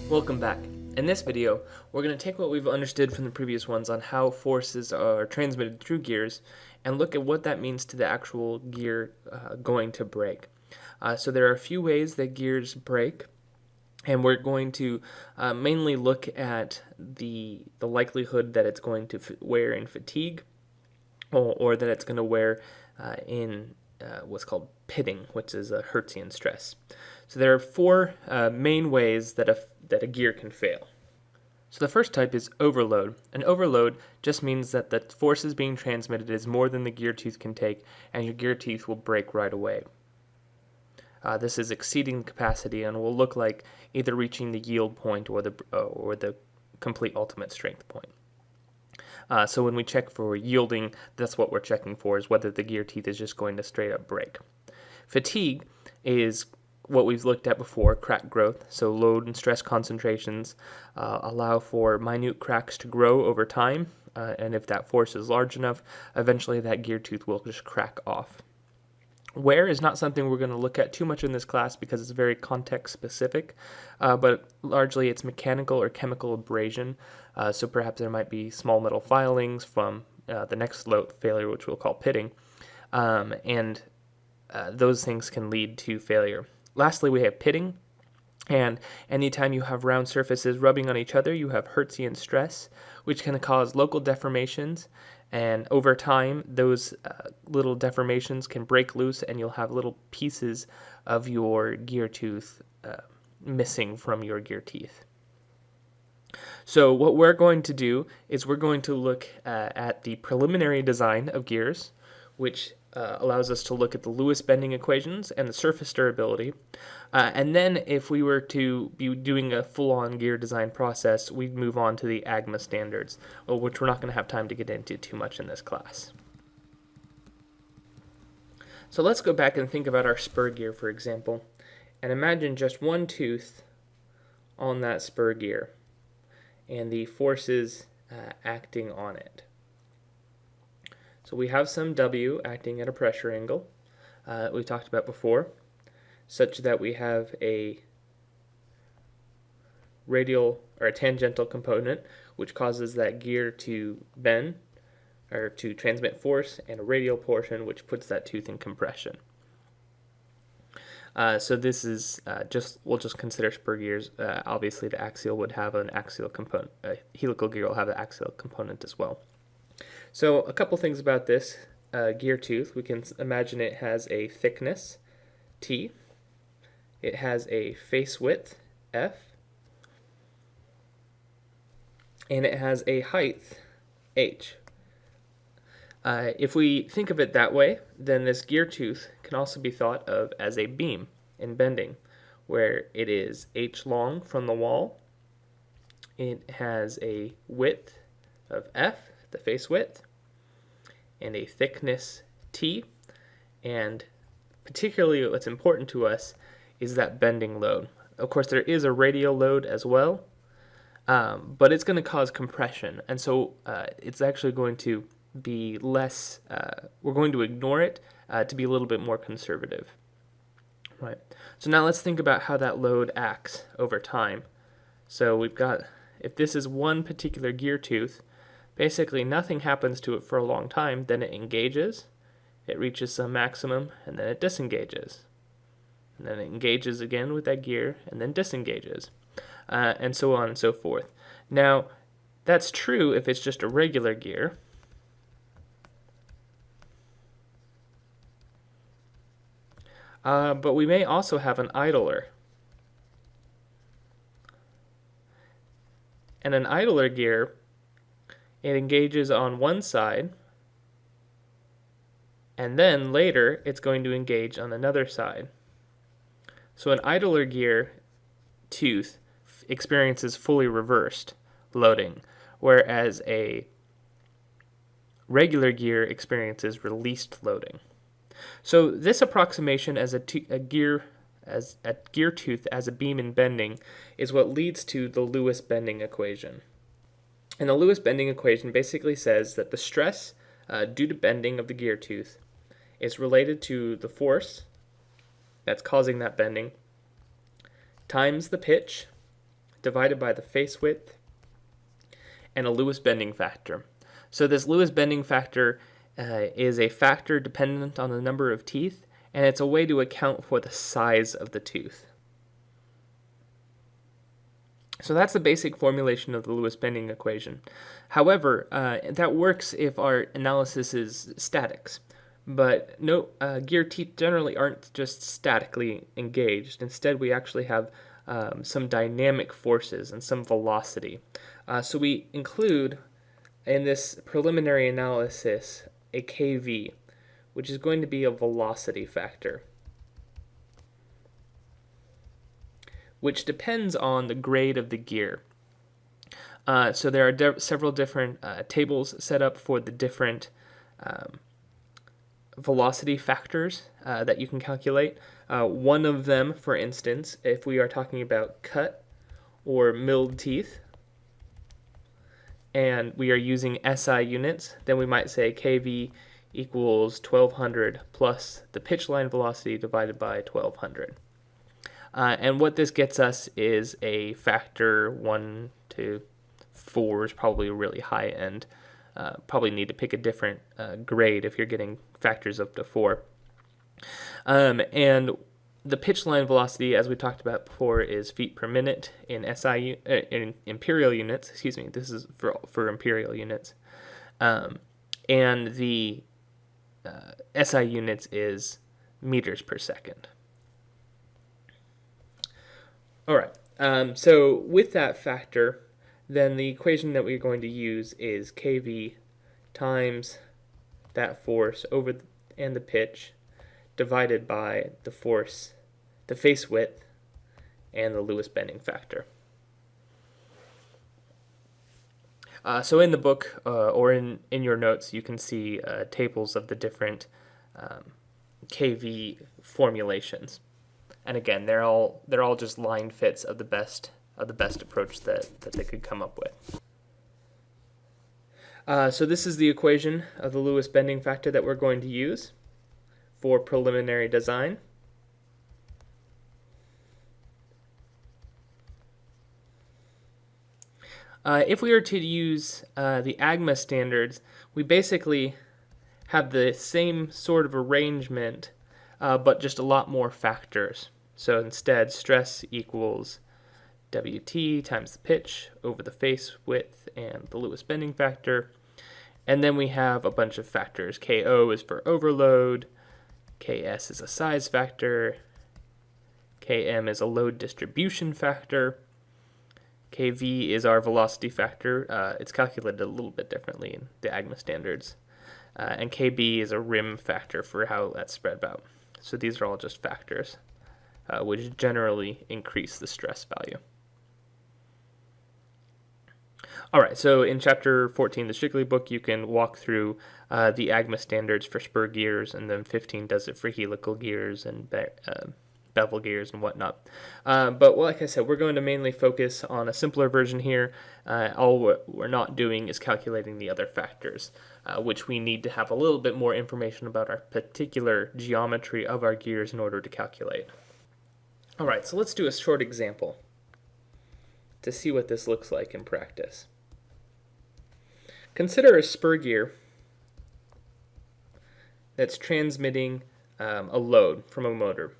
Welcome back. In this video, we're going to take what we've understood from the previous ones on how forces are transmitted through gears and look at what that means to the actual gear going to break. So there are a few ways that gears break, and we're going to mainly look at the likelihood that it's going to wear in fatigue or that it's going to wear in what's called pitting, which is a Hertzian stress. So there are four main ways that a gear can fail. So the first type is overload. An overload just means that the forces being transmitted is more than the gear tooth can take, and your gear tooth will break right away. This is exceeding capacity and will look like either reaching the yield point or the complete ultimate strength point. So when we check for yielding, that's what we're checking for, is whether the gear teeth is just going to straight up break. Fatigue is what we've looked at before, crack growth. So load and stress concentrations allow for minute cracks to grow over time, and if that force is large enough, eventually that gear tooth will just crack off. Wear is not something we're going to look at too much in this class because it's very context specific, but largely it's mechanical or chemical abrasion. So perhaps there might be small metal filings from the next load failure, which we'll call pitting, and those things can lead to failure. Lastly, we have pitting, and anytime you have round surfaces rubbing on each other, you have Hertzian stress, which can cause local deformations, and over time, those little deformations can break loose, and you'll have little pieces of your gear tooth missing from your gear teeth. So what we're going to do is we're going to look at the preliminary design of gears, which allows us to look at the Lewis bending equations and the surface durability. And then if we were to be doing a full-on gear design process, we'd move on to the AGMA standards, which we're not going to have time to get into too much in this class. So let's go back and think about our spur gear, for example, and imagine just one tooth on that spur gear and the forces acting on it. So we have some W acting at a pressure angle we talked about before, such that we have a radial or a tangential component which causes that gear to bend or to transmit force, and a radial portion which puts that tooth in compression. So this is we'll just consider spur gears. Obviously the axial would have an axial component, helical gear will have an axial component as well. So a couple things about this gear tooth. We can imagine it has a thickness, T. It has a face width, F. And it has a height, H. If we think of it that way, then this gear tooth can also be thought of as a beam in bending, where it is H long from the wall. It has a width of F, the face width, and a thickness T, and particularly what's important to us is that bending load. Of course, there is a radial load as well, but it's going to cause compression, and so it's actually going to be less, we're going to ignore it to be a little bit more conservative. Right. So now let's think about how that load acts over time. So we've got, if this is one particular gear tooth, basically nothing happens to it for a long time, then it engages, it reaches some maximum, and then it disengages. And then it engages again with that gear, and then disengages, and so on and so forth. Now, that's true if it's just a regular gear. But we may also have an idler. And an idler gear, it engages on one side, and then later it's going to engage on another side. So an idler gear tooth experiences fully reversed loading, whereas a regular gear experiences released loading. So this approximation as a gear tooth as a beam in bending is what leads to the Lewis bending equation. And the Lewis bending equation basically says that the stress due to bending of the gear tooth is related to the force that's causing that bending times the pitch divided by the face width and a Lewis bending factor. So this Lewis bending factor is a factor dependent on the number of teeth, and it's a way to account for the size of the tooth. So that's the basic formulation of the Lewis bending equation. However, that works if our analysis is statics. But no, gear teeth generally aren't just statically engaged. Instead, we actually have some dynamic forces and some velocity. So we include in this preliminary analysis a kV, which is going to be a velocity factor, which depends on the grade of the gear. So there are several different tables set up for the different velocity factors that you can calculate. One of them, for instance, if we are talking about cut or milled teeth, and we are using SI units, then we might say kV equals 1200 plus the pitch line velocity divided by 1200. And what this gets us is a factor 1 to 4 is probably a really high end. Probably need to pick a different grade if you're getting factors up to 4. And the pitch line velocity, as we talked about before, is feet per minute in in imperial units. Excuse me, this is for imperial units. And the SI units is meters per second. All right, so with that factor, then the equation that we're going to use is kV times that force and the pitch divided by the force, the face width, and the Lewis bending factor. So in the book or in your notes, you can see tables of the different kV formulations. And again, they're all just line fits of the best approach that they could come up with. So this is the equation of the Lewis bending factor that we're going to use for preliminary design. If we were to use the AGMA standards, we basically have the same sort of arrangement, but just a lot more factors. So instead, stress equals WT times the pitch over the face width and the Lewis bending factor. And then we have a bunch of factors. KO is for overload, KS is a size factor, KM is a load distribution factor, KV is our velocity factor. It's calculated a little bit differently in the AGMA standards. And KB is a rim factor for how that's spread out. So these are all just factors, which generally increase the stress value. All right, so in Chapter 14, the Strictly book, you can walk through the AGMA standards for spur gears, and then 15 does it for helical gears and bevel gears and whatnot. But like I said, we're going to mainly focus on a simpler version here. All we're not doing is calculating the other factors, which we need to have a little bit more information about our particular geometry of our gears in order to calculate. All right, so let's do a short example to see what this looks like in practice. Consider a spur gear that's transmitting a load from a motor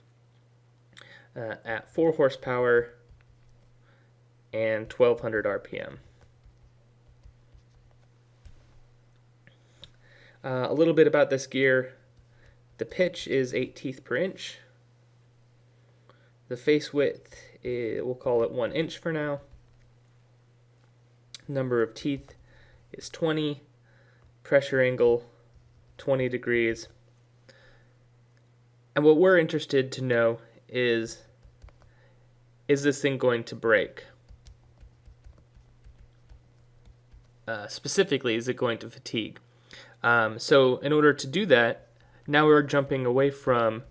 at 4 horsepower and 1200 RPM. A little bit about this gear. The pitch is 8 teeth per inch. The face width, we'll call it 1 inch for now. Number of teeth is 20. Pressure angle, 20 degrees. And what we're interested to know is this thing going to break? Specifically, is it going to fatigue? So in order to do that, now we're jumping away from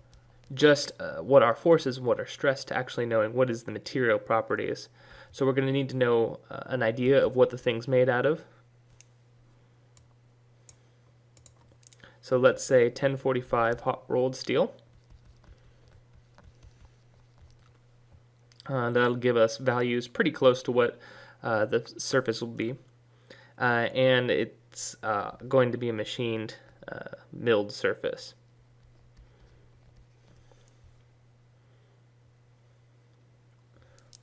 just what our force is and what our stress to actually knowing what is the material properties. So we're going to need to know an idea of what the thing's made out of. So let's say 1045 hot rolled steel. That'll give us values pretty close to what the surface will be. And it's going to be a machined milled surface.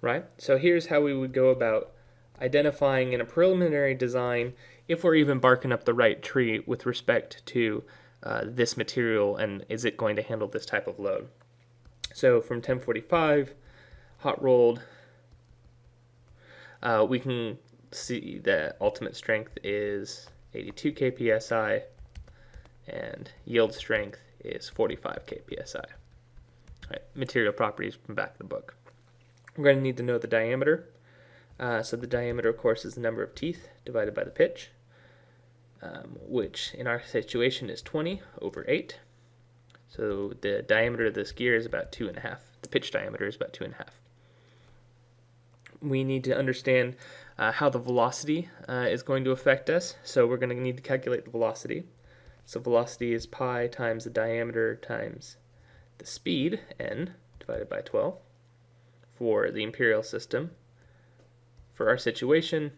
Right? So here's how we would go about identifying in a preliminary design if we're even barking up the right tree with respect to this material and is it going to handle this type of load. So from 1045, hot rolled, we can see that ultimate strength is 82 kpsi and yield strength is 45 kpsi. Right, material properties from back of the book. We're going to need to know the diameter. So the diameter, of course, is the number of teeth divided by the pitch, which in our situation is 20 over 8. So the diameter of this gear is about 2.5. The pitch diameter is about 2.5. We need to understand how the velocity is going to affect us. So we're going to need to calculate the velocity. So velocity is pi times the diameter times the speed, n, divided by 12, for the imperial system. For our situation,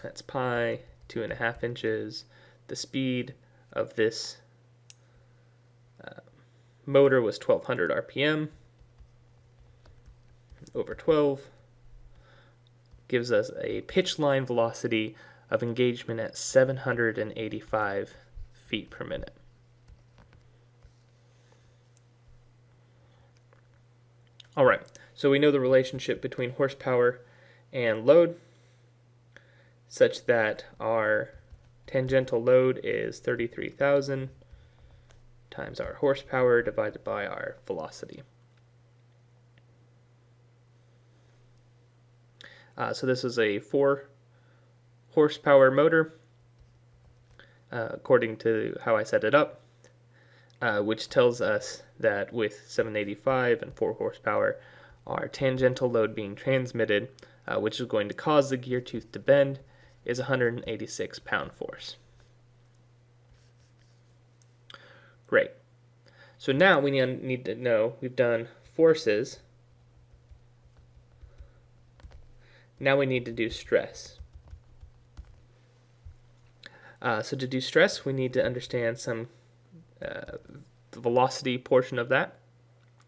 that's pi, 2.5 inches. The speed of this motor was 1200 RPM over 12. Gives us a pitch line velocity of engagement at 785 feet per minute. All right, so we know the relationship between horsepower and load such that our tangential load is 33,000 times our horsepower divided by our velocity. So this is a 4 horsepower motor, according to how I set it up, which tells us that with 785 and 4 horsepower, our tangential load being transmitted, which is going to cause the gear tooth to bend, is 186 pound force. Great. So now we need to know we've done forces. Now we need to do stress. So to do stress, we need to understand some the velocity portion of that.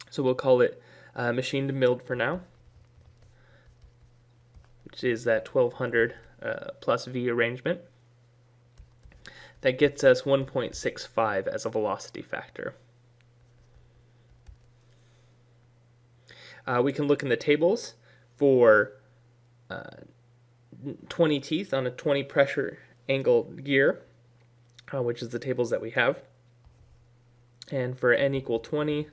So we'll call it machined milled for now, which is that 1200 plus V arrangement. That gets us 1.65 as a velocity factor. We can look in the tables for 20 teeth on a 20 pressure angle gear, which is the tables that we have. And for n equal 20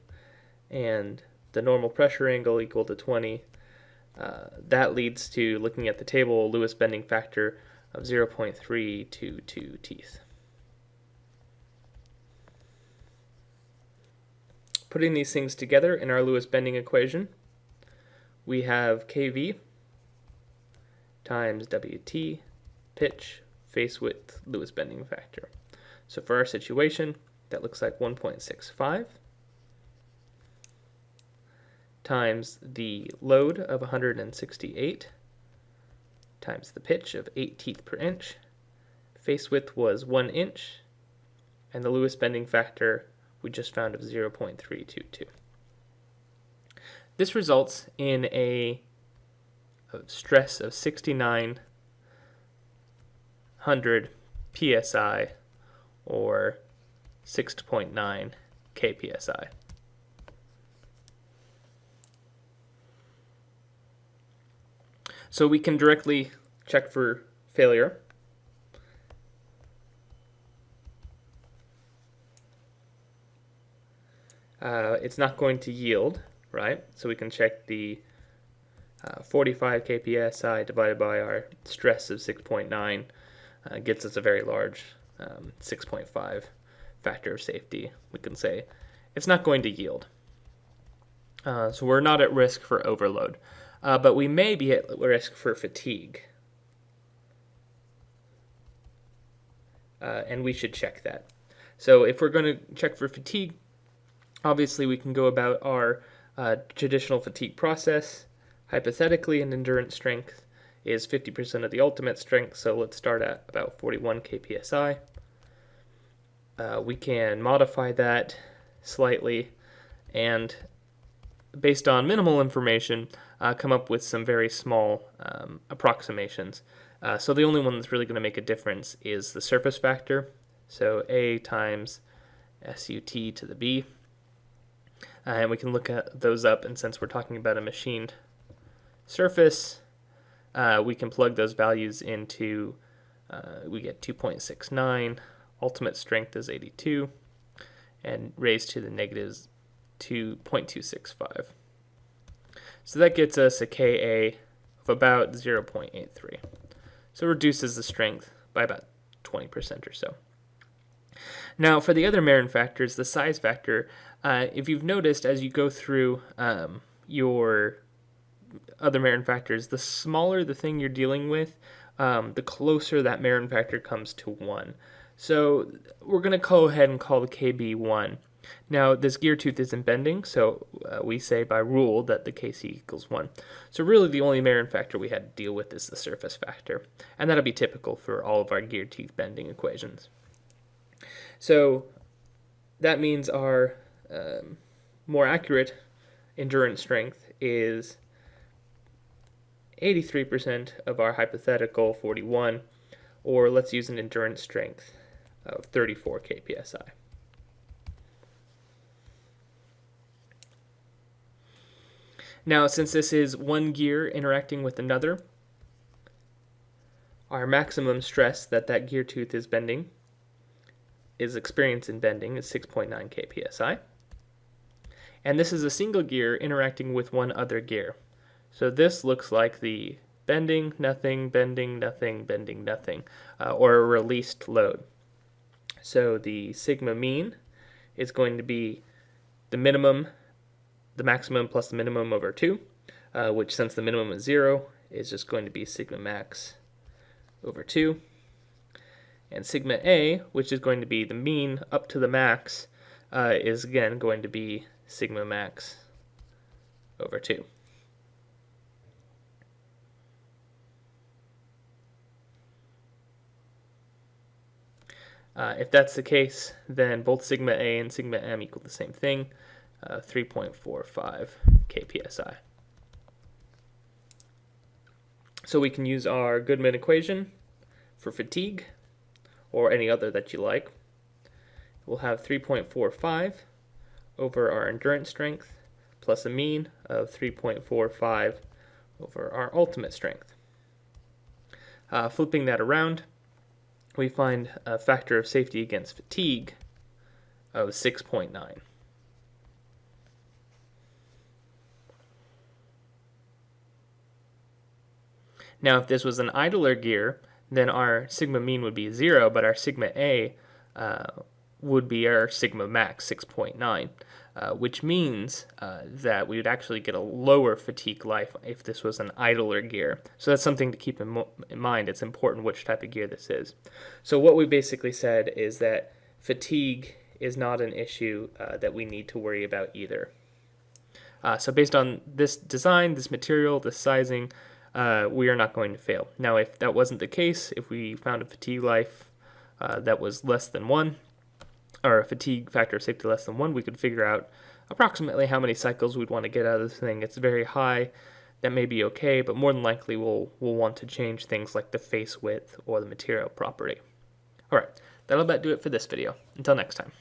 and the normal pressure angle equal to 20, that leads to, looking at the table, a Lewis bending factor of 0.322 teeth. Putting these things together in our Lewis bending equation, we have kV times Wt, pitch, face width, Lewis bending factor. So for our situation, that looks like 1.65 times the load of 168 times the pitch of 8 teeth per inch. Face width was 1 inch, and the Lewis bending factor we just found of 0.322. This results in a stress of 6,900 psi, or 6.9 kpsi. So we can directly check for failure. It's not going to yield, right? So we can check the 45 kpsi divided by our stress of 6.9 gets us a very large 6.5 factor of safety. We can say it's not going to yield. So we're not at risk for overload, but we may be at risk for fatigue. And we should check that. So if we're going to check for fatigue, obviously we can go about our traditional fatigue process. Hypothetically, an endurance strength is 50% of the ultimate strength, so let's start at about 41 kpsi. We can modify that slightly and, based on minimal information, come up with some very small approximations. So the only one that's really going to make a difference is the surface factor. So A times SUT to the B. And we can look at those up, and since we're talking about a machined surface, we can plug those values into, we get 2.69, ultimate strength is 82, and raised to the negative 2.265. So that gets us a Ka of about 0.83. So it reduces the strength by about 20% or so. Now, for the other Marin factors, the size factor, if you've noticed as you go through your other Marin factors, the smaller the thing you're dealing with, the closer that Marin factor comes to 1. So we're going to go ahead and call the KB 1. Now, this gear tooth isn't bending, so we say by rule that the Kc equals 1. So really the only Marin factor we had to deal with is the surface factor, and that'll be typical for all of our gear tooth bending equations. So that means our more accurate endurance strength is 83% of our hypothetical 41, or let's use an endurance strength of 34 kpsi. Now, since this is one gear interacting with another, our maximum stress that gear tooth is experiencing bending is 6.9 kpsi. And this is a single gear interacting with one other gear. So this looks like the bending, nothing, bending, nothing, bending, nothing, or a released load. So the sigma mean is going to be the maximum plus the minimum over 2, which, since the minimum is 0, is just going to be sigma max over 2. And sigma A, which is going to be the mean up to the max, is again going to be sigma max over 2. If that's the case, then both sigma A and sigma M equal the same thing, 3.45 kpsi. So we can use our Goodman equation for fatigue, or any other that you like. We'll have 3.45 over our endurance strength plus a mean of 3.45 over our ultimate strength. Flipping that around, we find a factor of safety against fatigue of 6.9. Now, if this was an idler gear, then our sigma mean would be 0, but our sigma A would be our sigma max, 6.9, which means that we would actually get a lower fatigue life if this was an idler gear. So that's something to keep in mind. It's important which type of gear this is. So what we basically said is that fatigue is not an issue that we need to worry about either. So based on this design, this material, this sizing, we are not going to fail. Now, if that wasn't the case, if we found a fatigue life that was less than 1, or a fatigue factor of safety less than 1, we could figure out approximately how many cycles we'd want to get out of this thing. It's very high. That may be okay, but more than likely we'll want to change things like the face width or the material property. Alright, that'll about do it for this video. Until next time.